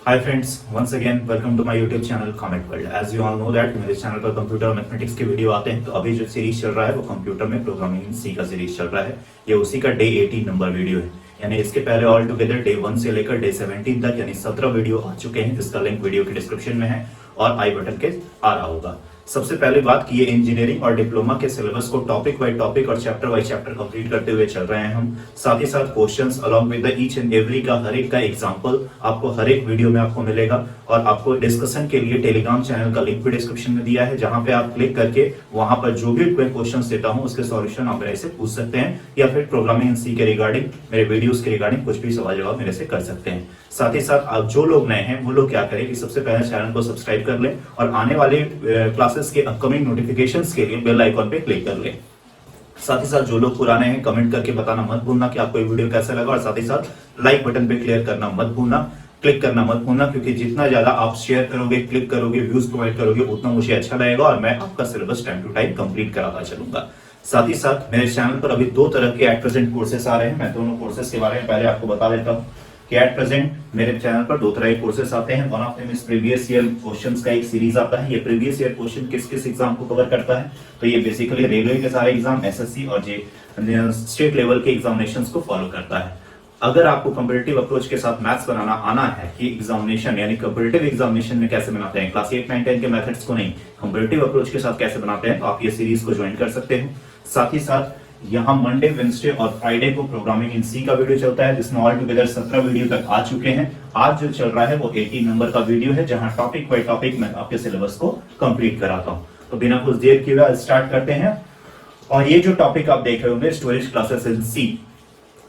Hi friends, once again welcome to my YouTube channel Comet World. As you all know that मेरे चैनल पर computer और mathematics के video आते हैं। तो अभी जो सीरीज चल रहा है वो कंप्यूटर में प्रोग्रामिंग इन सी का सीरीज चल रहा है। ये उसी का डे 18 नंबर वीडियो है, यानी इसके पहले ऑल टुगेदर डे 1 से लेकर डे 17 तक यानी 17 वीडियो आ चुके हैं, जिसका लिंक वीडियो के डिस्क्रिप्शन में है और आई बटन के आ रहा होगा। सबसे पहले बात की, ये इंजीनियरिंग और डिप्लोमा के सिलेबस को टॉपिक बाय टॉपिक और चैप्टर बाय चैप्टर कंप्लीट करते हुए चल रहे हैं हम। साथ ही साथ questions along with the each and every का हर एक का एग्जांपल आपको हर एक वीडियो में आपको मिलेगा। और आपको डिस्कशन के लिए टेलीग्राम चैनल का लिंक भी डिस्क्रिप्शन में दिया है, जहां पे आप क्लिक करके वहां पर जो भी क्वेश्चंस देता हूं उसके सॉल्यूशन आप मेरे से पूछ सकते हैं, या फिर प्रोग्रामिंग इन सी के रिगार्डिंग मेरे वीडियोस के रिगार्डिंग कुछ भी सवाल जवाब मेरे से कर सकते हैं। साथ ही साथ आप जो लोग नए हैं वो लोग क्या करें कि सबसे पहले चैनल को सब्सक्राइब कर लें और आने वाले क्लासेस के अपकमिंग नोटिफिकेशंस के लिए बेल आइकॉन पे क्लिक कर लें। साथ ही साथ जो लोग पुराने हैं कमेंट करके बताना मत भूलना कि आपको ये वीडियो कैसा लगा, और साथ ही साथ लाइक बटन पे क्लिक करना मत भूलना, क्लिक करना मत भूलना, क्योंकि जितना ज्यादा आप शेयर करोगे, क्लिक करोगे, व्यूज प्रोवाइड करोगे, उतना मुझे अच्छा लगेगा और मैं आपका syllabus time to time complete कराता चलूंगा। साथ ही साथ मेरे चैनल पर अभी दो तरह के एट प्रेजेंट कोर्सेस आ रहे हैं। मैं दोनों कोर्सेस के बारे में पहले आपको बता देता हूँ कि एट प्रेजेंट मेरे चैनल पर दो तरह के कोर्सेस आते हैं। One of them is previous year questions का एक सीरीज आता है। ये प्रीवियस ईयर क्वेश्चन किस किस एग्जाम को कवर करता है, तो ये बेसिकली रेलवे के सारे एग्जाम, एसएससी और स्टेट लेवल के एग्जामिनेशंस को फॉलो करता है। अगर आपको कंपैरेटिव अप्रोच के साथ मैथ्स बनाना आना है कि एग्जामिनेशन यानी कंपैरेटिव एग्जामिनेशन में कैसे बनाते हैं, क्लास 8, 9, 10 के मेथड्स को नहीं, कंपैरेटिव अप्रोच के साथ कैसे बनाते हैं, तो आप ये सीरीज को ज्वाइन कर सकते हैं। साथ ही साथ यहाँ मंडे, वेडनेसडे और फ्राइडे को प्रोग्रामिंग इन सी का वीडियो चलता है, जिसमें ऑल टुगेदर 17 वीडियो तक आ चुके हैं। आज जो चल रहा है वो 18 नंबर का वीडियो है, जहां टॉपिक बाय टॉपिक मैं आपके सिलेबस को कंप्लीट कराता हूं। तो बिना कुछ देर किए स्टार्ट करते हैं। और ये जो टॉपिक आप देख रहे होंगे स्टोरेज क्लासेस इन सी,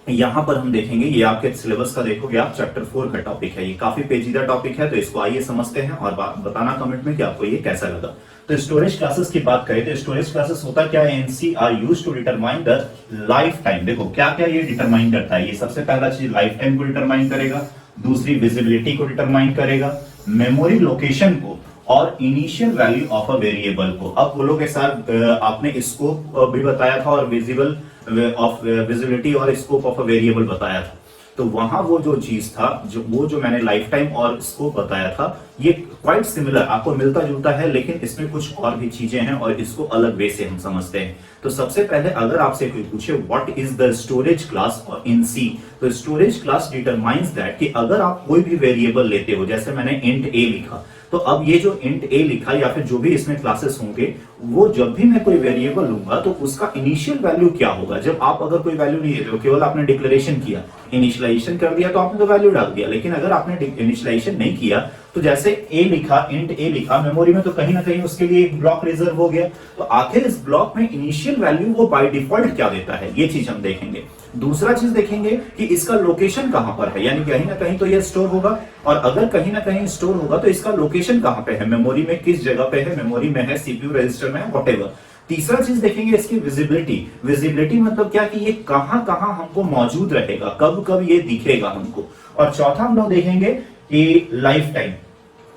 यहां पर हम देखेंगे, ये आपके सिलेबस का देखोगे आप चैप्टर 4 का टॉपिक है। ये काफी पेचीदा टॉपिक है, तो इसको आइए समझते हैं और बताना कमेंट में कि आपको ये कैसा लगा। तो स्टोरेज क्लासेस की बात करें तो स्टोरेज क्लासेस होता क्या है, एनसी are used to determine the life time. देखो क्या क्या ये डिटरमाइन करता है। ये सबसे पहला चीज लाइफ टाइम को डिटरमाइन करेगा, दूसरी विजिबिलिटी को डिटरमाइन करेगा, मेमोरी लोकेशन को, और initial value of a variable को। अब बोलोगे सर आपने स्कोप भी बताया था और विजिबिलिटी और स्कोप ऑफ अ वेरिएबल बताया था, तो वहां वो जो चीज था, जो मैंने लाइफ टाइम और स्कोप बताया था, ये क्वाइट सिमिलर आपको मिलता जुलता है, लेकिन इसमें कुछ और भी चीजें हैं और इसको अलग वे से हम समझते हैं। तो सबसे पहले अगर आपसे कोई पूछे what is the storage class in C, तो स्टोरेज क्लास डिटरमाइंस दैट कि अगर आप कोई भी वेरिएबल लेते हो, जैसे मैंने इंट ए लिखा, तो अब ये जो इंट ए लिखा या फिर जो भी इसमें क्लासेस होंगे, वो जब भी मैं कोई वेरिएबल लूंगा तो उसका इनिशियल वैल्यू क्या होगा। जब आप अगर कोई वैल्यू नहीं देते हो, केवल आपने डिक्लेरेशन किया, इनिशियलाइजेशन कर दिया, तो आपने तो वैल्यू डाल दिया। लेकिन अगर आपने इनिशियलाइजेशन नहीं किया, तो जैसे ए लिखा, इंट ए लिखा मेमोरी में, तो कहीं ना कहीं उसके लिए एक ब्लॉक रिजर्व हो गया। तो आखिर इस ब्लॉक में इनिशियल वैल्यू वो बाय डिफॉल्ट क्या देता है, ये चीज हम देखेंगे। दूसरा चीज देखेंगे कि इसका लोकेशन कहां पर है, यानी कहीं ना कहीं तो ये स्टोर होगा, और अगर कहीं ना कहीं स्टोर होगा तो इसका लोकेशन कहां पे है, मेमोरी में किस जगह पे है, मेमोरी में है, सीपीयू रजिस्टर में है, व्हाटएवर। तीसरा चीज देखेंगे इसकी विजिबिलिटी। विजिबिलिटी मतलब क्या कि ये कहां कहां हमको मौजूद रहेगा, कब कब ये दिखेगा हमको। और चौथा हम लोग देखेंगे कि life time.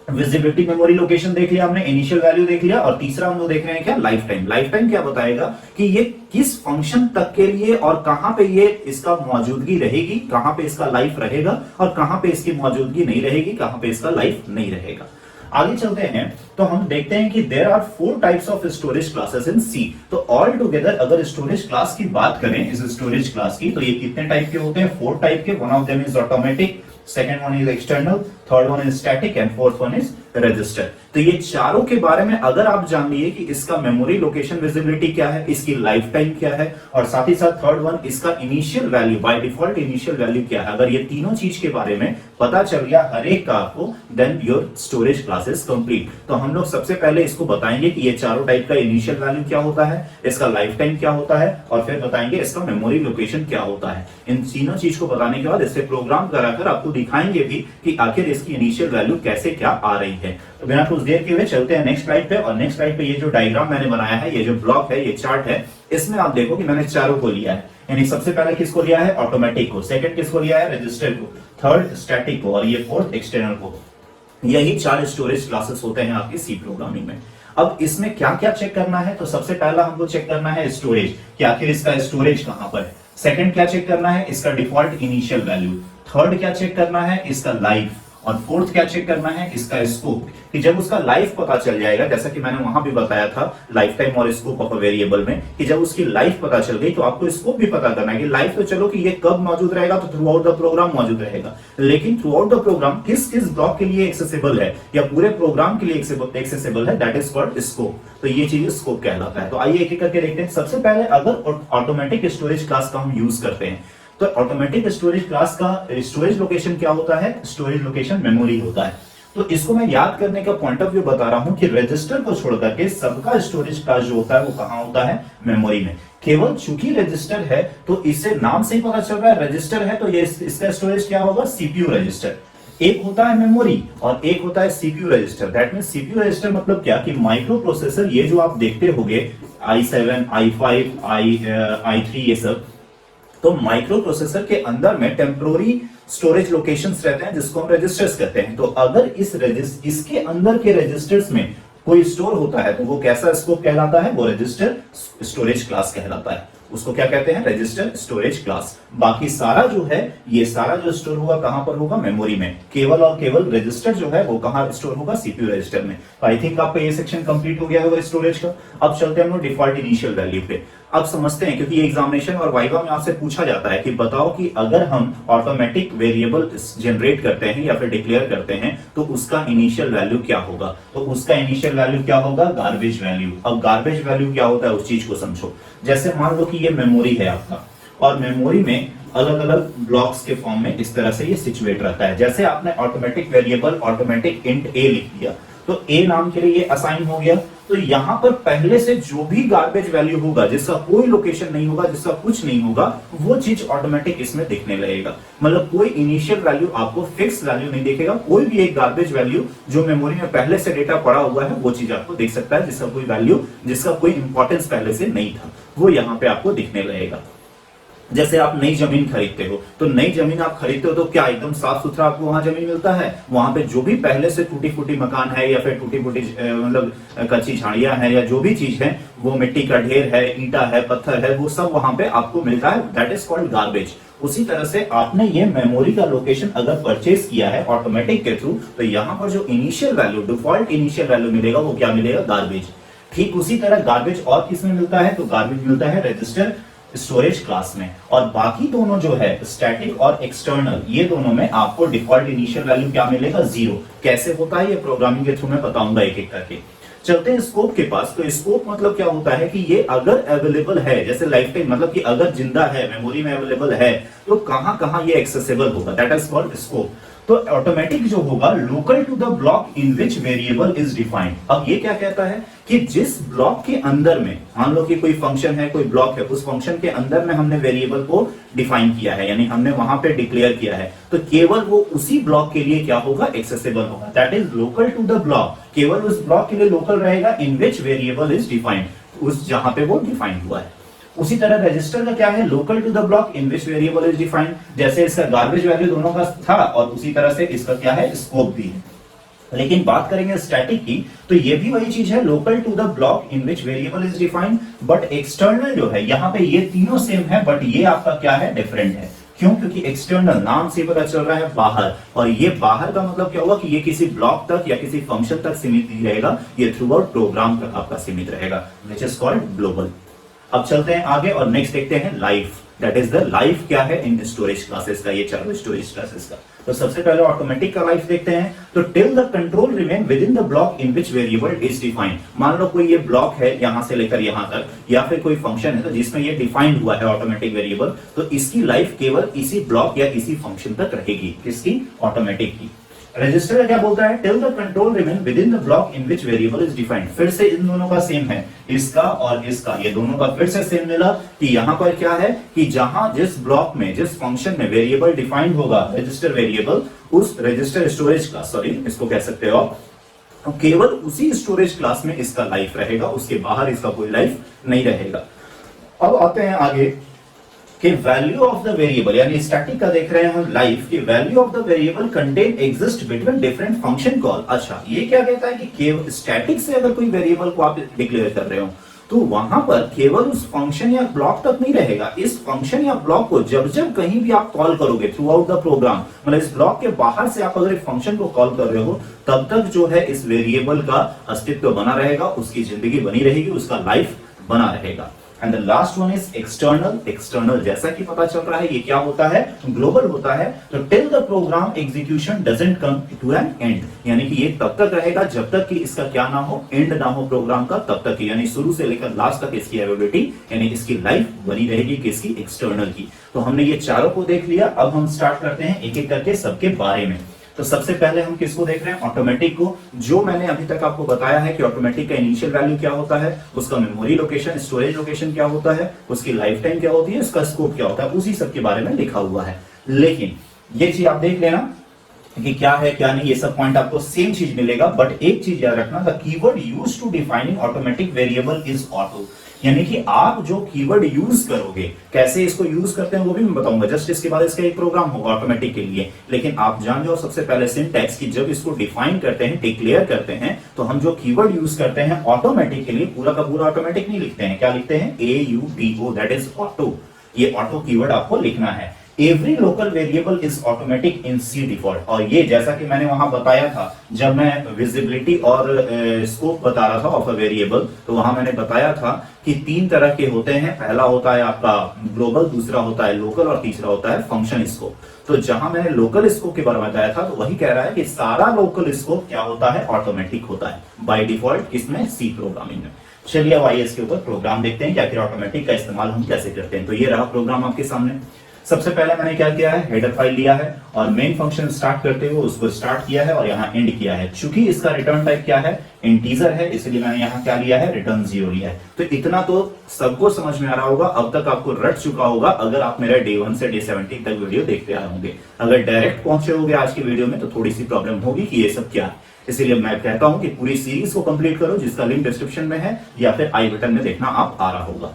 Visibility, memory location देख लिया हमने, इनिशियल वैल्यू देख लिया, और तीसरा हम लोग देख रहे हैं क्या, लाइफ टाइम। लाइफ टाइम क्या बताएगा कि ये किस फंक्शन तक के लिए और कहां पे ये इसका मौजूदगी रहेगी, कहां पे इसका लाइफ रहेगा और कहां पे इसकी मौजूदगी नहीं रहेगी, कहां पे इसका लाइफ नहीं रहेगा। आगे चलते हैं तो हम देखते हैं कि there are 4 types of storage classes in C. तो ऑल टुगेदर अगर स्टोरेज क्लास की बात करें, इस स्टोरेज क्लास की, तो ये कितने टाइप के होते हैं, 4 टाइप के। One of them is automatic, second one is external, third one is static and fourth one is register. तो ये चारों के बारे में अगर आप जान लिए कि इसका मेमोरी लोकेशन विजिबिलिटी क्या है, इसकी लाइफ टाइम क्या है, और साथ ही साथ थर्ड वन इसका initial value, by default initial value क्या है, अगर ये तीनों चीज के बारे में पता चल गया हर एक का आपको, then your storage class is complete. तो हम लोग सबसे पहले इसको बताएंगे कि ये चारों टाइप का इनिशियल वैल्यू क्या होता है, इसका लाइफ टाइम क्या होता है, और फिर बताएंगे इसका मेमोरी लोकेशन क्या होता है। इन तीनों चीज को बताने के बाद इससे प्रोग्राम कराकर आपको दिखाएंगे भी कि आखिर इसकी इनिशियल वैल्यू कैसे क्या आ रही है। तो बिना कुछ देर के हुए चलते हैं नेक्स्ट स्लाइड पे। और नेक्स्ट स्लाइड पे ये जो डायग्राम मैंने बनाया है, ये जो ब्लॉक है, ये चार्ट है, इसमें आप देखो कि मैंने चारों को लिया है। यानी सबसे पहले किसको लिया है, ऑटोमेटिक को, सेकंड किसको लिया है, रजिस्टर को, थर्ड स्टैटिक को, और ये फोर्थ एक्सटर्नल को। यही 4 स्टोरेज क्लासेस होते हैं आपके सी प्रोग्रामिंग में। अब इसमें क्या क्या चेक करना है, तो सबसे पहला हमको चेक करना है स्टोरेज, कि आखिर इसका स्टोरेज कहां पर है। सेकंड क्या चेक करना है, इसका डिफॉल्ट इनिशियल वैल्यू। थर्ड क्या चेक करना है, इसका लाइफ। और फोर्थ क्या चेक करना है, इसका स्कोप, कि जब उसका लाइफ पता चल जाएगा, जैसा कि मैंने वहां भी बताया था लाइफ टाइम और स्कोप ऑफ अ वेरिएबल में, कि जब उसकी लाइफ पता चल गई तो आपको स्कोप भी पता करना है कि लाइफ तो चलो कि ये कब मौजूद रहेगा, तो थ्रू आउट द प्रोग्राम मौजूद रहेगा, लेकिन थ्रू आउट द प्रोग्राम किस किस ब्लॉक के लिए एक्सेसिबल है या पूरे प्रोग्राम के लिए एक्सेसिबल है, दैट इज कॉल्ड स्कोप। तो ये चीज स्कोप कहलाता है। तो आइए एक एक करके देखते हैं। सबसे पहले अगर ऑटोमेटिक स्टोरेज क्लास का हम यूज करते हैं तो ऑटोमेटिक स्टोरेज क्लास का स्टोरेज लोकेशन क्या होता है, स्टोरेज लोकेशन मेमोरी होता है। तो इसको मैं याद करने का पॉइंट ऑफ व्यू बता रहा हूं कि रजिस्टर को छोड़ करके सबका स्टोरेज क्लास जो होता है वो कहां होता है, मेमोरी में। केवल चूंकि रजिस्टर है तो इससे नाम से ही पता चल रहा है रजिस्टर है, तो ये इसका स्टोरेज क्या होगा, सीपीयू रजिस्टर। एक होता है मेमोरी और एक होता है CPU register. That means CPU register मतलब क्या, कि माइक्रो प्रोसेसर, ये जो आप देखते होंगे i7, i5, i3 ये सब, तो माइक्रो प्रोसेसर के अंदर में टेम्पोररी स्टोरेज लोकेशंस रहते हैं जिसको हम रजिस्टर्स कहते हैं। तो अगर इसके अंदर के रजिस्टर्स में कोई स्टोर होता है तो वो कैसा स्कोप कहलाता है, वो रजिस्टर स्टोरेज क्लास कहलाता है। उसको क्या कहते हैं, रजिस्टर स्टोरेज क्लास। बाकी सारा जो है, ये सारा जो स्टोर होगा कहां पर होगा, मेमोरी में। केवल और केवल रजिस्टर जो है वो कहां स्टोर होगा, सीपीयू रजिस्टर में। तो आई थिंक आपका ये सेक्शन कंप्लीट हो गया होगा स्टोरेज का। अब चलते हैं हम लोग डिफॉल्ट इनिशियल वैल्यू पे। अब समझते हैं, क्योंकि एग्जामिनेशन और वाइवा में आपसे पूछा जाता है कि बताओ कि अगर हम ऑटोमेटिक वेरिएबल जनरेट करते हैं या फिर डिक्लेयर करते हैं तो उसका इनिशियल वैल्यू क्या होगा। तो उसका इनिशियल वैल्यू क्या होगा, गार्बेज वैल्यू। अब गार्बेज वैल्यू क्या होता है उस चीज को समझो। जैसे मान लो कि ये मेमोरी है आपका, और मेमोरी में अलग अलग ब्लॉक्स के फॉर्म में इस तरह से ये सिचुएट रहता है। जैसे आपने ऑटोमेटिक वेरिएबल ऑटोमेटिक इंट ए लिख दिया, तो ए नाम के लिए ये असाइन हो गया। तो यहां पर पहले से जो भी गार्बेज वैल्यू होगा, जिसका कोई लोकेशन नहीं होगा, जिसका कुछ नहीं होगा, वो चीज ऑटोमेटिक इसमें दिखने लगेगा। मतलब कोई इनिशियल वैल्यू आपको फिक्स वैल्यू नहीं दिखेगा, कोई भी एक गार्बेज वैल्यू जो मेमोरी में पहले से डेटा पड़ा हुआ है वो चीज आपको दिख सकता है, जिसका कोई वैल्यू, जिसका कोई इंपॉर्टेंस पहले से नहीं था, वो यहां पे आपको दिखने लगेगा। जैसे आप नई जमीन खरीदते हो, तो नई जमीन आप खरीदते हो तो क्या एकदम साफ सुथरा आपको वहां जमीन मिलता है, वहां पे जो भी पहले से टूटी फूटी मकान है या फिर टूटी फूटी मतलब कच्ची झाड़ियां हैं या जो भी चीज है, वो मिट्टी का ढेर है, ईंटा है, पत्थर है, वो सब वहां पे आपको मिलता है। That is called garbage. उसी तरह से आपने ये मेमोरी का लोकेशन अगर परचेज किया है ऑटोमेटिक के थ्रू, तो यहां पर जो initial value, default initial value मिलेगा, वो क्या मिलेगा, गार्बेज। ठीक उसी तरह गार्बेज और किसमें मिलता है, तो गार्बेज मिलता है रजिस्टर स्टोरेज क्लास में। और बाकी दोनों जो है, स्टैटिक और एक्सटर्नल, ये दोनों में आपको डिफॉल्ट इनिशियल वैल्यू क्या मिलेगा, 0। कैसे होता है ये प्रोग्रामिंग के थ्रू मैं बताऊंगा एक एक करके। चलते हैं स्कोप के पास। तो स्कोप मतलब क्या होता है कि ये अगर अवेलेबल है, जैसे लाइफ टाइम, मतलब कि अगर जिंदा है, मेमोरी में अवेलेबल है, तो कहां कहां ये एक्सेसिबल होगा, दैट इज कॉल्ड स्कोप। तो ऑटोमेटिक जो होगा, local to the block in which variable is defined. अब ये क्या कहता है कि जिस ब्लॉक के अंदर में, मान लो कि कोई फंक्शन है, कोई ब्लॉक है, उस फंक्शन के अंदर में हमने वेरिएबल को डिफाइन किया है, यानी हमने वहां पे डिक्लेयर किया है, तो केवल वो उसी ब्लॉक के लिए क्या होगा, एक्सेसिबल होगा। That is local to the block, केवल उस ब्लॉक के लिए लोकल रहेगा in which variable is defined, उस जहां पे वो डिफाइंड हुआ है। उसी तरह रजिस्टर का क्या है, local to the block in which variable is defined. जैसे इसका गार्बेज वैल्यू दोनों का था, और उसी तरह से इसका क्या है, स्कोप भी है। लेकिन बात करेंगे स्टैटिक की, तो ये भी वही चीज है, local to the block in which variable is defined. But external जो है, यहाँ पे ये तीनों सेम है, बट ये आपका क्या है, डिफरेंट है। क्यों, क्योंकि एक्सटर्नल नाम से पता चल रहा है बाहर, और ये बाहर का मतलब क्या होगा कि ये किसी ब्लॉक तक या किसी फंक्शन तक सीमित नहीं रहेगा, ये थ्रू आउट प्रोग्राम तक आपका सीमित रहेगा, विच इज कॉल्ड ग्लोबल। अब चलते हैं आगे और नेक्स्ट देखते हैं life. That is the life क्या है इन स्टोरेज क्लासेस का, ये चारों स्टोरेज क्लासेस का। तो सबसे पहले ऑटोमेटिक का लाइफ देखते हैं। तो till the control remain with in the block in which variable is defined. मान लो कोई ये ब्लॉक है यहां से लेकर यहां तक, या फिर कोई फंक्शन है तो जिसमें ये डिफाइंड हुआ है ऑटोमेटिक वेरिएबल, तो इसकी लाइफ केवल इसी ब्लॉक या इसी फंक्शन तक रहेगी, किसकी, ऑटोमेटिक की। रजिस्टर क्या बोलता है, till the control remain with in the block in which variable is defined. फिर से इन दोनों का सेम है, इसका और इसका, ये दोनों का फिर से सेम मिला कि यहां पर क्या है कि जहां जिस ब्लॉक में, जिस फंक्शन में वेरिएबल डिफाइंड होगा, रजिस्टर वेरिएबल, उस रजिस्टर स्टोरेज क्लास, सॉरी इसको कह सकते हो, तो केवल उसी स्टोरेज क्लास में इसका लाइफ रहेगा, उसके बाहर इसका कोई लाइफ नहीं रहेगा। अब आते हैं आगे कि वैल्यू ऑफ द वेरिएबल, यानी स्टैटिक का देख रहे हैं हम लाइफ की, value of the variable contain exist between different function call. अच्छा, ये क्या कहता है कि स्टैटिक से अगर कोई वेरिएबल को आप डिक्लेयर कर रहे हो, तो वहां पर केवल उस फंक्शन या ब्लॉक तक नहीं रहेगा, इस फंक्शन या ब्लॉक को जब जब कहीं भी आप कॉल करोगे थ्रू आउट द प्रोग्राम, मतलब इस ब्लॉक के बाहर से आप अगर एक फंक्शन को कॉल कर रहे हो, तब तक जो है इस वेरिएबल का अस्तित्व बना रहेगा, उसकी जिंदगी बनी रहेगी, उसका लाइफ बना रहेगा। And the last one is external. External जैसा कि पता चल रहा है ये क्या होता है, ग्लोबल होता है। तो till the program execution doesn't come to an end, यानी कि ये तब तक रहेगा जब तक कि इसका क्या ना हो, एंड ना हो प्रोग्राम का, तब तक यानी शुरू से लेकर लास्ट तक इसकी अवेलेबिलिटी यानी इसकी लाइफ बनी रहेगी किसकी, एक्सटर्नल की। तो हमने ये चारों को देख लिया, अब हम स्टार्ट करते हैं एक एक करके सबके बारे में। तो सबसे पहले हम किसको देख रहे हैं, ऑटोमेटिक को। जो मैंने अभी तक आपको बताया है कि ऑटोमेटिक का इनिशियल वैल्यू क्या होता है, उसका मेमोरी लोकेशन, स्टोरेज लोकेशन क्या होता है, उसकी लाइफ टाइम क्या होती है, उसका स्कोप क्या होता है, उसी सब के बारे में लिखा हुआ है। लेकिन ये चीज आप देख लेना कि क्या है क्या नहीं, ये सब पॉइंट आपको सेम चीज मिलेगा, बट एक चीज याद रखना, the keyword used to defining automatic variable is auto. यानी कि आप जो कीवर्ड यूज करोगे, कैसे इसको यूज करते हैं वो भी मैं बताऊंगा, जस्ट इसके बाद इसका एक प्रोग्राम होगा ऑटोमेटिक के लिए। लेकिन आप जान जाओ सबसे पहले सिंटैक्स की, जब इसको डिफाइन करते हैं, डिक्लेयर करते हैं, तो हम जो कीवर्ड यूज करते हैं ऑटोमेटिक के लिए, पूरा का पूरा ऑटोमेटिक नहीं लिखते हैं, क्या लिखते हैं, AUTO, दैट इज ऑटो। ये ऑटो कीवर्ड आपको लिखना है। Every local variable is automatic in C default. और ये जैसा कि मैंने वहां बताया था, जब मैं विजिबिलिटी और स्कोप बता रहा था ऑफ अ वेरिएबल, तो वहां मैंने बताया था कि 3 तरह के होते हैं। पहला होता है आपका ग्लोबल, दूसरा होता है लोकल, और तीसरा होता है फंक्शन स्कोप। तो जहां मैंने लोकल स्कोप के बारे में बताया था, तो वही कह रहा है कि सारा लोकल स्कोप क्या होता है, ऑटोमेटिक होता है बाय डिफॉल्ट, किसमें, सी प्रोग्रामिंग में। चलिए अब आइए इसके ऊपर प्रोग्राम देखते हैं कि आखिर ऑटोमेटिक का इस्तेमाल हम कैसे करते हैं। तो ये रहा प्रोग्राम आपके सामने। सबसे पहले मैंने क्या किया है, हेडर फाइल लिया है और मेन फंक्शन स्टार्ट करते हुए उसको स्टार्ट किया है और यहाँ एंड किया है। चूंकि इसका रिटर्न टाइप क्या है, इंटीजर है, इसलिए मैंने यहाँ क्या लिया है, रिटर्न 0 लिया है। तो इतना तो सबको समझ में आ रहा होगा, अब तक आपको रट चुका होगा अगर आप मेरा डे 1 से डे 17 तक वीडियो देखते आए होंगे। अगर डायरेक्ट पहुंचे होंगे आज की वीडियो में तो थोड़ी सी प्रॉब्लम होगी कि ये सब क्या है। इसलिए मैं कहता हूं कि पूरी सीरीज को कंप्लीट करो, जिसका लिंक डिस्क्रिप्शन में है या फिर आई बटन में देखना आप आ रहा होगा।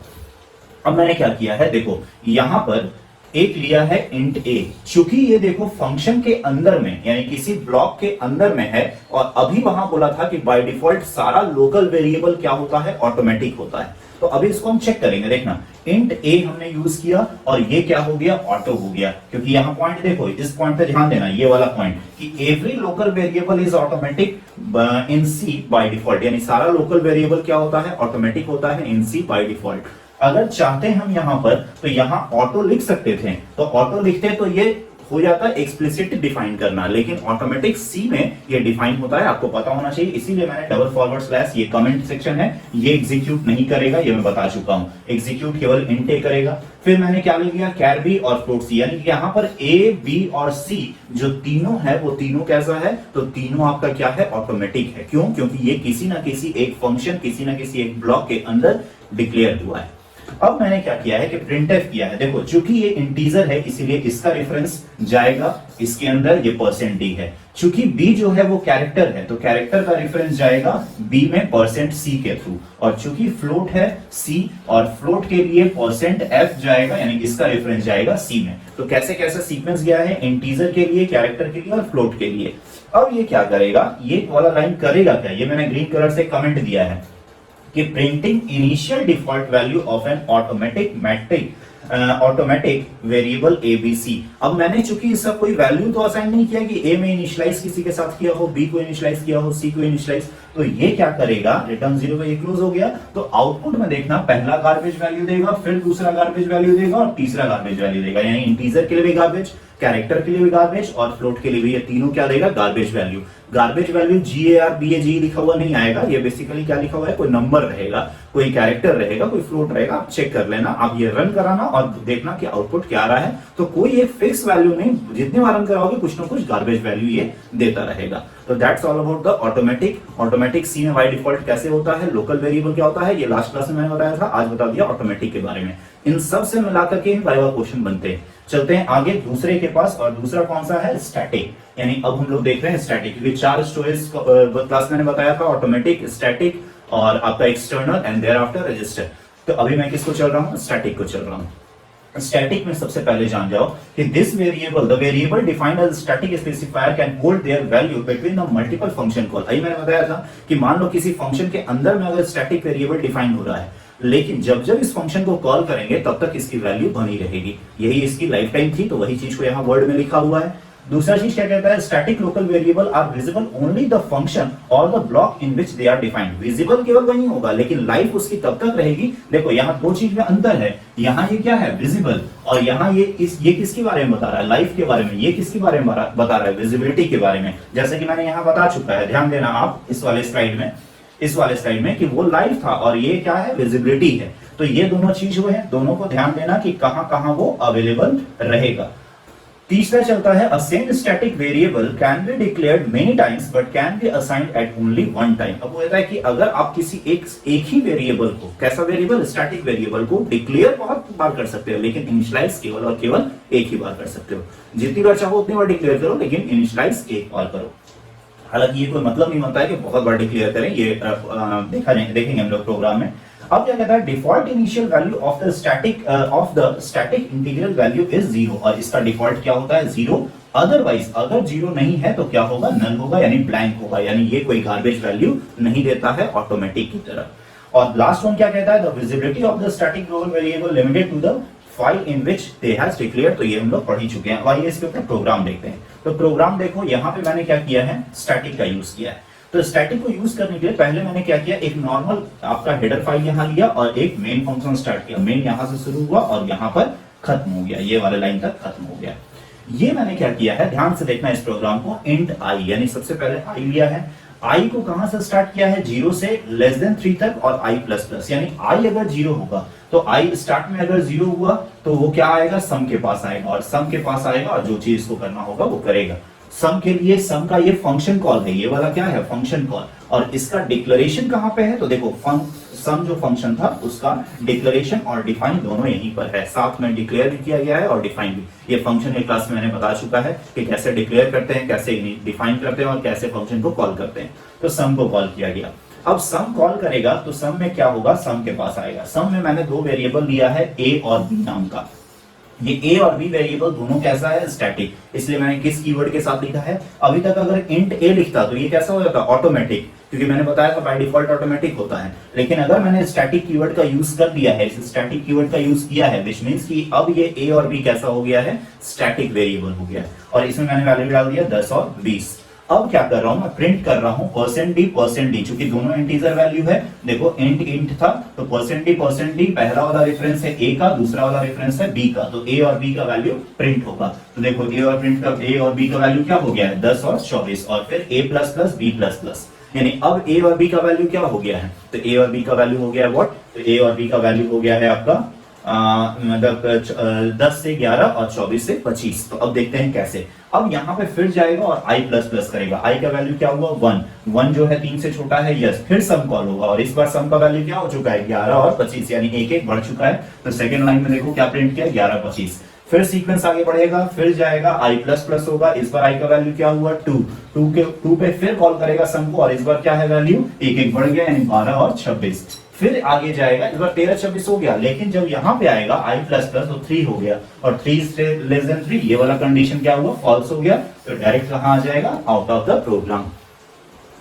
अब मैंने क्या किया है, देखो यहां पर एक लिया है इंट a, चूंकि ये देखो फंक्शन के अंदर में यानी किसी ब्लॉक के अंदर में है, और अभी वहां बोला था कि बाय डिफॉल्ट सारा लोकल वेरिएबल क्या होता है, ऑटोमेटिक होता है। तो अभी इसको हम चेक करेंगे, देखना इंट a हमने यूज किया और ये क्या हो गया, ऑटो हो गया। क्योंकि यहाँ पॉइंट देखो, इस पॉइंट पे ध्यान देना, ये वाला पॉइंट कि every local variable is automatic in C by default, यानी सारा लोकल वेरिएबल क्या होता है, ऑटोमेटिक होता है इन सी बाय डिफॉल्ट। अगर चाहते हैं हम यहां पर तो यहां ऑटो लिख सकते थे, तो ऑटो लिखते तो ये हो जाता है एक्सप्लिसिट डिफाइन करना, लेकिन ऑटोमेटिक सी में ये डिफाइन होता है, आपको पता होना चाहिए। इसीलिए मैंने डबल फॉरवर्ड स्लैश, ये कमेंट सेक्शन है, ये एग्जीक्यूट नहीं करेगा, ये मैं बता चुका हूं, एग्जीक्यूट केवल इंट ए करेगा। फिर मैंने क्या ले लिया, कैर बी और फ्लोट सी, यानी कि यहां पर ए बी और सी जो तीनों है वो तीनों कैसा है, तो तीनों आपका क्या है, ऑटोमेटिक है। क्यों, क्योंकि ये किसी ना किसी एक फंक्शन, किसी ना किसी एक ब्लॉक के अंदर डिक्लेयर हुआ है। अब मैंने क्या किया है कि प्रिंटफ किया है, देखो चूंकि ये इंटीजर है इसीलिए इसका रेफरेंस जाएगा इसके अंदर, ये %d है। चूंकि b जो है वो कैरेक्टर है तो कैरेक्टर का रेफरेंस जाएगा b में %c के थ्रू, और चूंकि फ्लोट है c और फ्लोट के लिए %f जाएगा, यानी इसका रेफरेंस जाएगा c में। तो कैसे कैसे सीक्वेंस गया है, इंटीजर के लिए, कैरेक्टर के लिए और फ्लोट के लिए। अब ये क्या करेगा, ये वाला लाइन करेगा क्या, ये मैंने ग्रीन कलर से कमेंट दिया है कि printing initial default value of N automatic variable ABC। अब मैंने चूंकि इसका कोई वैल्यू तो असाइन नहीं किया कि A में इनिशियलाइज किसी के साथ किया हो, B को इनिशियलाइज किया हो, C को इनिशियलाइज, तो ये क्या करेगा, रिटर्न 0 पे ये क्लोज हो गया। तो आउटपुट में देखना, पहला गार्बेज वैल्यू देगा, फिर दूसरा गार्बेज वैल्यू देगा और तीसरा गार्बेज वैल्यू देगा, यानी इंटीजर के लिए भी गार्बेज, कैरेक्टर के लिए भी गार्बेज और फ्लोट के लिए भी, ये तीनों क्या देगा, garbage value. Garbage value GARBAG लिखा हुआ नहीं आएगा, ये बेसिकली क्या लिखा हुआ है, कोई नंबर रहेगा, कोई कैरेक्टर रहेगा, कोई फ्लोट रहेगा, आप चेक कर लेना, आप ये रन कराना और देखना कि आउटपुट क्या आ रहा है। तो कोई एक फिक्स वैल्यू नहीं, जितने बार रन कराओगे कुछ ना कुछ गार्बेज वैल्यू ये देता रहेगा। तो that's all about the automatic. Automatic C में बाय डिफॉल्ट कैसे होता है, लोकल वेरिएबल क्या होता है, ये लास्ट क्लास में मैंने बताया था, आज बता दिया ऑटोमेटिक के बारे में। इन सब से मिलाकर के वाइवा क्वेश्चन बनते हैं। चलते हैं आगे दूसरे के पास, और दूसरा कौन सा है, स्टैटिक। यानी अब हम लोग देख रहे हैं स्टैटिक, क्योंकि 4 स्टोरेज क्लास मैंने बताया था, ऑटोमेटिक, स्टैटिक और आपका external and thereafter register. तो अभी मैं किसको चल रहा हूं, स्टैटिक को चल रहा हूं। स्टैटिक में सबसे पहले जान जाओ कि this variable, the variable defined as static specifier can hold their value between the multiple function call. अभी मैंने बताया था कि मान लो किसी फंक्शन के अंदर में अगर स्टैटिक वेरिएबल डिफाइन हो रहा है, लेकिन जब जब इस फंक्शन को कॉल करेंगे तब तक इसकी वैल्यू बनी रहेगी। यही इसकी लाइफ टाइम थी, तो वही चीज को यहाँ वर्ड में लिखा हुआ है। दूसरा चीज क्या कहता है, static local variable are visible only the function और the block in which they are defined. Visible केवल वही होगा, लेकिन लाइफ उसकी तब तक रहेगी। देखो यहाँ दो चीज में अंतर है, यहाँ ये क्या है विजिबल, और यहाँ ये किसके बारे में बता रहा है, लाइफ के बारे में। ये किसके बारे में बता रहा है, विजिबिलिटी के बारे में। जैसे कि मैंने यहाँ बता चुका है, ध्यान देना आप इस वाले स्लाइड में कि वो लाइफ था और ये क्या है, विजिबिलिटी है। तो ये दोनों चीज हुए हैं, दोनों को ध्यान देना कि कहां कहां वो अवेलेबल रहेगा। तीसरा चलता है, a same static variable can be declared many times but can be assigned at only one time। अब वो कहता है कि अगर आप किसी एक ही वेरिएबल को, कैसा वेरिएबल, स्टैटिक वेरिएबल को डिक्लेयर बहुत बार कर सकते हो, लेकिन इनिशियलाइज केवल और केवल एक ही बार कर सकते हो। जितनी बार चाहो उतनी बार डिक्लेयर करो, लेकिन इनिशियलाइज एक बार करो। हालांकि ये कोई मतलब नहीं बनता है कि बहुत बार डिक्लेयर करें, ये देखेंगे हम लोग प्रोग्राम में। अब क्या कहता है, default initial value of the static integral value is 0, और इसका डिफॉल्ट क्या होता है, 0। अदरवाइज अगर 0 नहीं है तो क्या होगा, नल होगा, यानी ब्लैंक होगा, यानी ये कोई गार्बेज वैल्यू नहीं देता है ऑटोमेटिक की तरह। और लास्ट वन क्या कहता है, the visibility of the static global variable limited to the file in which they has declared. तो ये हम लोग पढ़ ही चुके हैं। आइए इसके ऊपर प्रोग्राम देखते हैं। तो प्रोग्राम देखो, यहाँ पे मैंने क्या किया है, स्टैटिक का यूज किया है। तो स्टैटिक को यूज करने के लिए पहले मैंने क्या किया, एक नॉर्मल आपका हेडर फाइल यहाँ लिया और एक मेन फंक्शन स्टार्ट किया। मेन यहाँ से शुरू हुआ और यहाँ पर खत्म हो गया, ये वाले लाइन तक खत्म हो गया। ये मैंने क्या किया है, ध्यान से देखना इस प्रोग्राम को, इंट आई, यानी सबसे पहले आई लिया है। आई को कहां से स्टार्ट किया है, 0 से <3 तक, और आई प्लस प्लस, यानी आई अगर 0 होगा तो आई स्टार्ट में अगर 0 हुआ तो वो क्या आएगा, सम के पास आएगा, और सम के पास आएगा और जो चीज को करना होगा वो करेगा। सम के लिए सम का ये फंक्शन कॉल है, ये वाला क्या है, फंक्शन कॉल। और इसका डिक्लेरेशन कहां पे है, तो देखो सम जो फंक्शन था उसका डिक्लेरेशन और डिफाइन दोनों यहीं पर है, साथ में डिक्लेयर भी किया गया है और डिफाइन भी। ये फंक्शन एक क्लास में मैंने बता चुका है कि कैसे डिक्लेयर करते हैं, कैसे डिफाइन करते हैं और कैसे फंक्शन को कॉल करते हैं। तो सम को कॉल किया गया। अब सम कॉल करेगा तो सम में क्या होगा, सम के पास आएगा। सम में मैंने दो वेरिएबल लिया है, ए और बी नाम का। ये ए और बी वेरिएबल दोनों कैसा है, स्टैटिक, इसलिए मैंने किस कीवर्ड के साथ लिखा है। अभी तक अगर इंट ए लिखता तो ये कैसा हो जाता, ऑटोमेटिक, क्योंकि मैंने बताया था बाय डिफॉल्ट ऑटोमेटिक होता है। लेकिन अगर मैंने स्टैटिक कीवर्ड का यूज कर दिया है, इस स्टैटिक कीवर्ड का यूज किया है, विच मींस कि अब ये ए और बी कैसा हो गया है, स्टैटिक वेरिएबल हो गया। और इसमें मैंने वैल्यू डाल दिया 10 और 20। अब क्या कर रहा हूं, मैं प्रिंट कर रहा हूं %d, चूंकि दोनों इंटीजर वैल्यू है। देखो इंट था तो %d, पहला वाला रेफरेंस है ए का, दूसरा वाला रेफरेंस है बी का, तो ए और बी का वैल्यू प्रिंट होगा। तो देखो ए और बी का वैल्यू क्या हो गया है, 10 और 24, और फिर a plus plus B plus plus, यानी अब ए और बी का वैल्यू क्या हो गया है, तो ए और बी का वैल्यू हो गया है व्हाट, तो ए और बी का वैल्यू हो गया है आपका मतलब 10 से 11 और 24 से 25। तो अब देखते हैं कैसे। अब यहाँ पे फिर जाएगा और i प्लस प्लस करेगा। i का वैल्यू क्या हुआ, 1 जो है 3 से छोटा है, यस। फिर सम कॉल होगा और इस बार सम का वैल्यू क्या हो चुका है, 11 और 25, यानी एक एक बढ़ चुका है। तो सेकंड लाइन में देखो क्या प्रिंट किया, 11 25। फिर सीक्वेंस आगे बढ़ेगा, फिर जाएगा i प्लस प्लस होगा, इस बार i का वैल्यू क्या हुआ 2 पे फिर कॉल करेगा सम को, और इस बार क्या है वैल्यू, एक एक बढ़ गया, यानी 12 और 26। फिर आगे जाएगा, इस बार 13 26 हो गया, लेकिन जब यहाँ पे आएगा i प्लस प्लस तो 3 हो गया, और 3 से लेस देन 3 ये वाला कंडीशन क्या हुआ, फॉल्स हो गया। तो डायरेक्ट कहाँ आ जाएगा, आउट ऑफ द प्रोग्राम।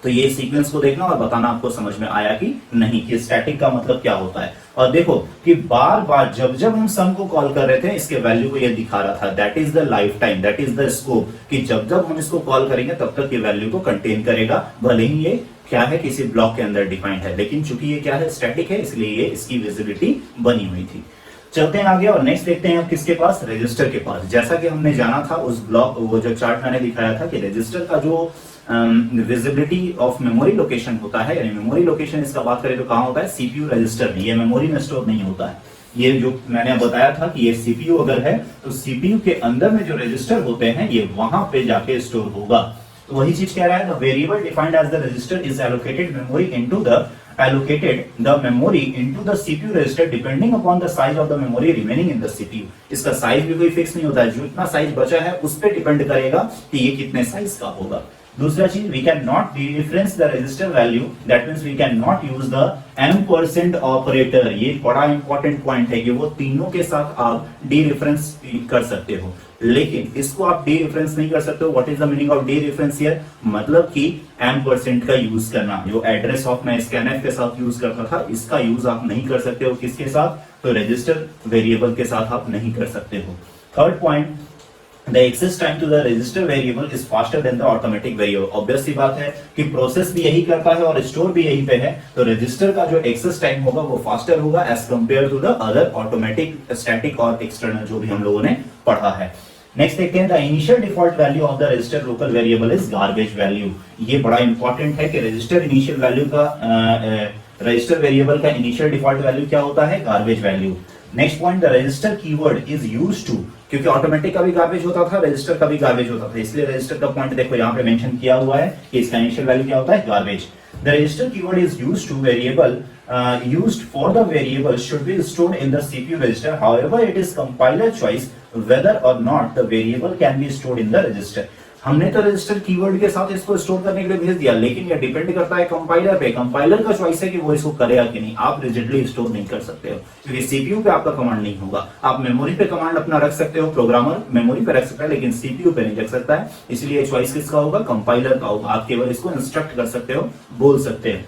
तो ये सीक्वेंस को देखना और बताना आपको समझ में आया कि नहीं, कि स्टैटिक का मतलब क्या होता है। और देखो कि बार बार जब जब हम सम को कॉल कर रहे थे इसके वैल्यू को ये दिखा रहा था, that is the life time, that is the scope, कि जब जब हम इसको कॉल करेंगे तब तक ये वैल्यू को कंटेन करेगा, भले ही ये क्या है, किसी ब्लॉक के अंदर डिफाइंड है, लेकिन चूंकि ये क्या है, स्टैटिक है, इसलिए ये इसकी विजिबिलिटी बनी हुई थी। चलते हैं आगे और नेक्स्ट देखते हैं किसके पास, रजिस्टर के पास। जैसा कि हमने जाना था उस ब्लॉक, वो जो चार्ट मैंने दिखाया था कि रजिस्टर का जो विजिबिलिटी ऑफ मेमोरी लोकेशन होता है, यानी मेमोरी लोकेशन इसका बात करें तो कहां होता है, सीपीयू रजिस्टर में। ये मेमोरी में स्टोर नहीं होता है। ये जो मैंने बताया था कि ये सीपीयू अगर है तो सीपीयू के अंदर में जो रजिस्टर होते हैं ये वहां पे जाके स्टोर होगा। तो वही चीज कह रहा है, the variable defined as the register is allocated the memory into the CPU register depending upon the size of the memory remaining in the CPU। इसका साइज भी कोई फिक्स नहीं होता है, जो इतना साइज बचा है उस पर डिपेंड करेगा कि ये कितने साइज का होगा। दूसरा चीज, we can not difference the register value, that means we can not use the M% operator. ये बड़ा इंपॉर्टेंट पॉइंट है कि वो तीनों के साथ आप डी रेफरेंस कर सकते हो। लेकिन इसको आप डी रेफरेंस नहीं कर सकते हो। What is the meaning of D reference here? मतलब कि एम्परसेंड का यूज करना, जो एड्रेस ऑफ मैं स्कैनफ के साथ यूज करता था, इसका यूज आप नहीं कर सकते हो। किसके साथ? तो रजिस्टर वेरिएबल के साथ आप नहीं कर सकते हो। Third point, The access time to the register variable is faster than the automatic variable। Obvious सी बात है कि प्रोसेस भी यही करता है और स्टोर भी यही पे है, तो रजिस्टर का जो एक्सेस टाइम होगा वो फास्टर होगा as compare to the other automatic, static और एक्सटर्नल जो भी हम लोगों ने पढ़ा है। नेक्स्ट देखते हैं, the initial default value of the register local variable is garbage value. ये बड़ा इंपॉर्टेंट है कि रजिस्टर इनिशियल वैल्यू का रजिस्टर वेरिएबल का इनिशियल डिफॉल्ट वैल्यू क्या होता है? Garbage value. Next point, the register keyword is used to, क्योंकि ऑटोमेटिक का भी गार्बेज होता था, रजिस्टर का भी गार्बेज होता था, इसलिए रजिस्टर का पॉइंट देखो यहाँ पे मेंशन किया हुआ है कि इसका इनिशियल वैल्यू क्या होता है? Garbage. The register keyword is used two variable used for the variable should be stored in the CPU register. However, it is compiler choice whether or not the variable can be stored in the register. हमने तो register keyword के साथ इसको store करने के लिए भेज दिया, लेकिन यह डिपेंड करता है कंपाइलर पे। कंपाइलर का चॉइस है कि वो इसको करेगा कि नहीं। आप रिजिडली स्टोर नहीं कर सकते हो क्योंकि सीपीयू पे आपका कमांड नहीं होगा। आप मेमोरी पे कमांड अपना रख सकते हो, प्रोग्रामर मेमोरी पे रख सकता है, लेकिन सीपीयू पे नहीं रख सकता है। इसलिए चॉइस किसका होगा? कंपाइलर का होगा। आप केवल इसको इंस्ट्रक्ट कर सकते हो, बोल सकते हैं।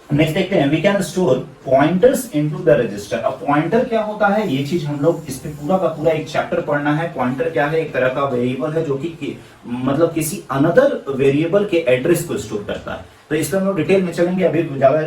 नेक्स्ट देखते हैं, we can store pointers into the register. अब पॉइंटर क्या होता है, ये चीज हम लोग इस पे पूरा का पूरा एक चैप्टर पढ़ना है। पॉइंटर क्या है? एक तरह का वेरिएबल है जो कि मतलब किसी अनदर वेरिएबल के एड्रेस को स्टोर करता है। तो इसमें हम लोग डिटेल में चलेंगे, अभी ज्यादा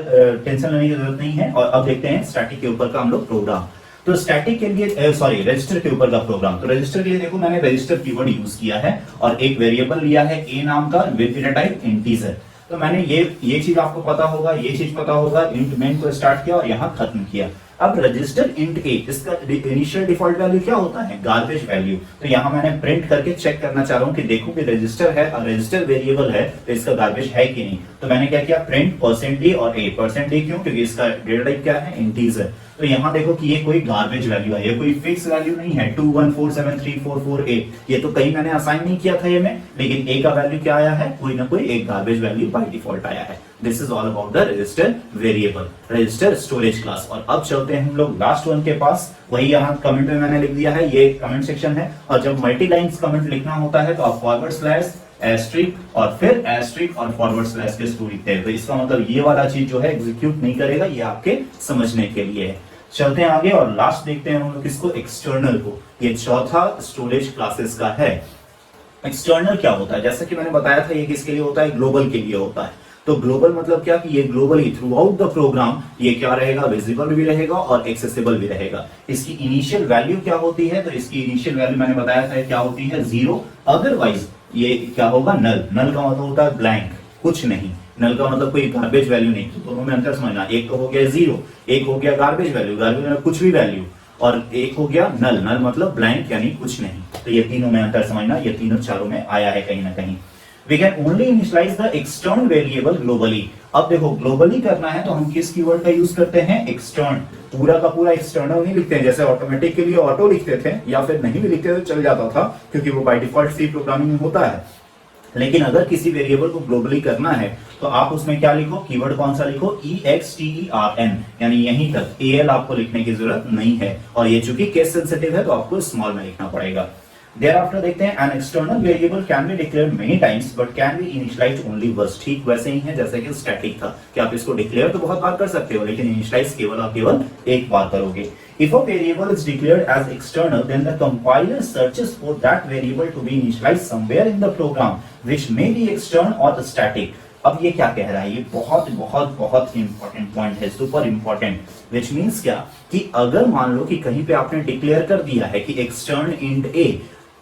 टेंशन लेने की जरूरत नहीं है। और अब देखते हैं स्टैटिक के ऊपर का हम लोग प्रोग्राम। तो स्टैटिक के लिए सॉरी रजिस्टर के ऊपर का प्रोग्राम। तो रजिस्टर के लिए देखो मैंने रजिस्टर कीवर्ड यूज किया है और एक वेरिएबल लिया है ए नाम का विद डेटा टाइप इंटीजर। तो मैंने ये चीज आपको पता होगा, ये चीज पता होगा, इंट मेन को स्टार्ट किया और यहां खत्म किया। अब रजिस्टर इंट ए, इसका इनिशियल डिफॉल्ट वैल्यू क्या होता है? Garbage value. तो यहां मैंने प्रिंट करके चेक करना चाह रहा हूं कि देखूं कि रजिस्टर है और रजिस्टर वेरिएबल है तो इसका गार्बेज है कि नहीं। तो मैंने क्या किया? प्रिंट %d और a। %d क्यों? क्योंकि इसका डेटा टाइप क्या है? इंटीजर। तो यहां देखो कि ये कोई गार्बेज वैल्यू है, ये कोई फिक्स वैल्यू नहीं है 2147344a। ये तो कहीं मैंने असाइन नहीं किया था ये में, लेकिन a का वैल्यू क्या आया है? कोई ना कोई एक गार्बेज वैल्यू बाय डिफॉल्ट आया है। This is all about the register variable, register storage class. और अब चलते हैं हम लोग लास्ट वन के पास। वही यहाँ कमेंट में मैंने लिख दिया है, ये कमेंट सेक्शन है। और जब मल्टी लाइन्स कमेंट लिखना होता है तो आप फॉरवर्ड स्लैश एस्ट्रिक और फिर एस्ट्रिक और फॉरवर्ड स्लैश के थ्रू लिखते हैं। तो इसका मतलब ये वाला चीज जो है एग्जीक्यूट नहीं करेगा, ये आपके समझने के लिए है। चलते हैं आगे और लास्ट देखते हैं हम लोग इसको, एक्सटर्नल को। ये चौथा स्टोरेज क्लासेस का है। एक्सटर्नल क्या होता है? जैसा कि मैंने बताया था, ये किसके लिए होता है? ग्लोबल के लिए होता है। तो ग्लोबल मतलब क्या कि ये globally throughout the program ये क्या रहेगा? विजिबल भी रहेगा और एक्सेसिबल भी रहेगा। इसकी इनिशियल वैल्यू क्या होती है? तो इसकी इनिशियल वैल्यू मैंने बताया था क्या होती है? 0। अदरवाइज ये क्या होगा? नल। नल का मतलब होता है ब्लैंक, कुछ नहीं। नल का मतलब कोई गार्बेज वैल्यू नहीं। तो दोनों में अंतर समझना, एक तो हो गया 0, एक हो गया गार्बेज वैल्यू, गार्बेज मतलब कुछ भी वैल्यू, और एक हो गया नल। नल मतलब ब्लैंक यानी कुछ नहीं। तो ये तीनों में अंतर समझना, ये तीनों चारों में आया है कहीं ना कहीं। We can only initialize the external variable globally। अब देखो ग्लोबली करना है तो हम किस कीवर्ड का यूज करते हैं? एक्सटर्न। पूरा का पूरा एक्सटर्नल नहीं लिखते हैं, जैसे ऑटोमेटिक के लिए ऑटो लिखते थे, या फिर नहीं भी लिखते तो चल जाता था क्योंकि वो बाय डिफॉल्ट सी प्रोग्रामिंग में होता है। लेकिन अगर किसी वेरिएबल को ग्लोबली करना है तो आप उसमें क्या लिखो? कीवर्ड कौन सा लिखो? EXTERN, यानी यहीं तक AL आपको लिखने की जरूरत नहीं है। और ये चूंकि केस सेंसिटिव है तो आपको स्मॉल में लिखना पड़ेगा। Thereafter देखते हैं, an external variable can be declared many times but can be initialized only once। ठीक वैसे ही है जैसे कि स्टैटिक था कि आप इसको डिक्लेयर तो बहुत बार कर सकते हो, लेकिन इनिशियलाइज केवल आप केवल एक बार करोगे। If a variable is declared as external, then the compiler searches for that variable to be initialized somewhere in the program, which may be external or static। अब ये क्या कह रहा है? ये बहुत बहुत बहुत इंपॉर्टेंट पॉइंट है, सुपर इंपॉर्टेंट। विच मीन्स क्या कि अगर मान लो कि कहीं पे आपने डिक्लेयर कर दिया है कि एक्सटर्न इंट ए,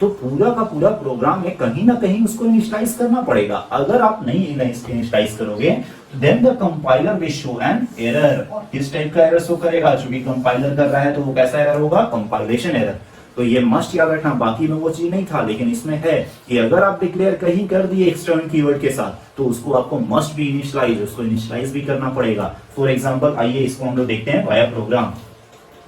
तो पूरा का पूरा प्रोग्राम में कहीं ना कहीं उसको इनिशियलाइज करना पड़ेगा। अगर आप नहीं इनिशियलाइज करोगे then the compiler will show an error. और किस टाइप का एरर शो करेगा? चूंकि कंपाइलर कर रहा है तो वो कैसा एरर होगा? Compilation error. तो ये मस्ट याद रखना, बाकी में वो चीज नहीं था लेकिन इसमें है कि अगर आप डिक्लेयर कहीं कर दिए एक्सटर्नल कीवर्ड के साथ तो उसको आपको मस्ट बी इनिशियलाइज, उसको इनिशियलाइज भी करना पड़ेगा। फॉर एग्जांपल आइए इसको हम लोग देखते हैं वाया प्रोग्राम।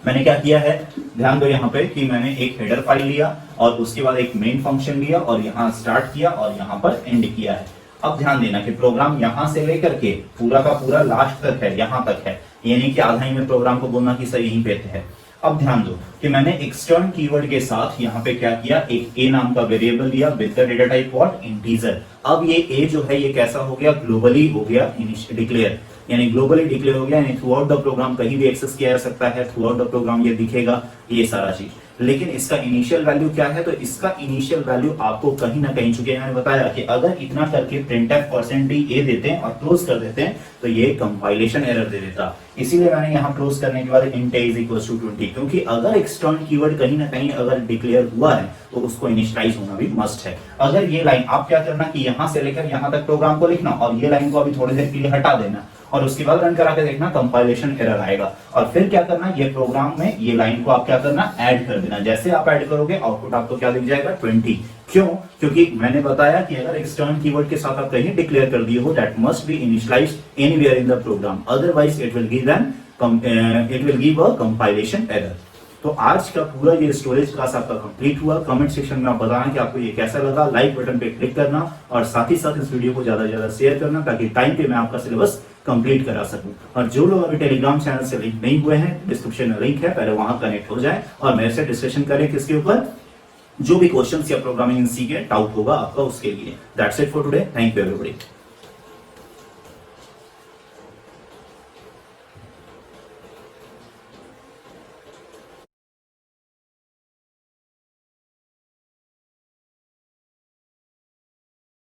मैंने क्या किया है? ध्यान दो यहाँ पे कि मैंने एक हेडर फाइल लिया और उसके बाद एक मेन फंक्शन लिया और यहाँ स्टार्ट किया और यहाँ पर एंड किया है। अब ध्यान देना कि प्रोग्राम यहाँ से लेकर के पूरा का पूरा लास्ट तक है, यहाँ तक है, यानी कि आधा ही में प्रोग्राम को बोलना कि सर यहीं पे है। अब ध्यान दो कि मैंने एक्सटर्न कीवर्ड के साथ यहाँ पे क्या किया, एक ए नाम का वेरिएबल लिया with the data type what, integer. अब ये ए जो है ये कैसा हो गया, ग्लोबली हो गया डिक्लेयर, यानी ग्लोबली डिक्लेयर हो गया, यानी थ्रू आउट द प्रोग्राम कहीं भी एक्सेस किया जा सकता है, थ्रू आउट द प्रोग्राम ये दिखेगा, ये सारा चीज। लेकिन इसका इनिशियल वैल्यू क्या है, तो इसका इनिशियल वैल्यू आपको कहीं ना कहीं, चूंकि मैंने बताया कि अगर इतना करके printf %a देते हैं और क्लोज कर देते हैं तो ये कंपाइलेशन एरर दे देता। इसीलिए मैंने यहाँ क्लोज करने के बाद int a = 20, क्योंकि अगर एक्सटर्न कीवर्ड कहीं ना कहीं अगर डिक्लेयर हुआ है तो उसको इनिशियलाइज होना भी मस्ट है। अगर ये लाइन आप क्या करना कि यहां से लेकर यहां तक प्रोग्राम को लिखना और ये लाइन को अभी थोड़ी देर के लिए हटा देना और उसके बाद रन करा के देखना कंपाइलेशन एरर आएगा, और फिर क्या करना, ये प्रोग्राम में ये लाइन को आप क्या करना, ऐड कर देना। जैसे आप ऐड करोगे आउटपुट आपको क्या दिख जाएगा, 20। क्यों? क्योंकि मैंने बताया कि अगर एक्सटर्न कीवर्ड के साथ आप कहीं डिक्लेयर कर दिए हो that must be initialised anywhere in the program, otherwise it will give a compilation error. तो आज का पूरा ये स्टोरेज क्लास आपका कंप्लीट हुआ। कमेंट सेक्शन में आप बताना कि आपको ये कैसा लगा, लाइक बटन पे क्लिक करना और साथ ही साथ इस वीडियो को ज्यादा से ज्यादा शेयर करना ताकि टाइम पे मैं आपका सिलेबस कंप्लीट करा सकूं। और जो लोग अभी टेलीग्राम चैनल से लिंक नहीं हुए हैं, डिस्क्रिप्शन में लिंक है, पहले वहां कनेक्ट हो जाए और मेरे से डिस्कशन करें किसके ऊपर, जो भी क्वेश्चंस या प्रोग्रामिंग सी के डाउट होगा आपका उसके लिए। That's it for today, thank you everybody.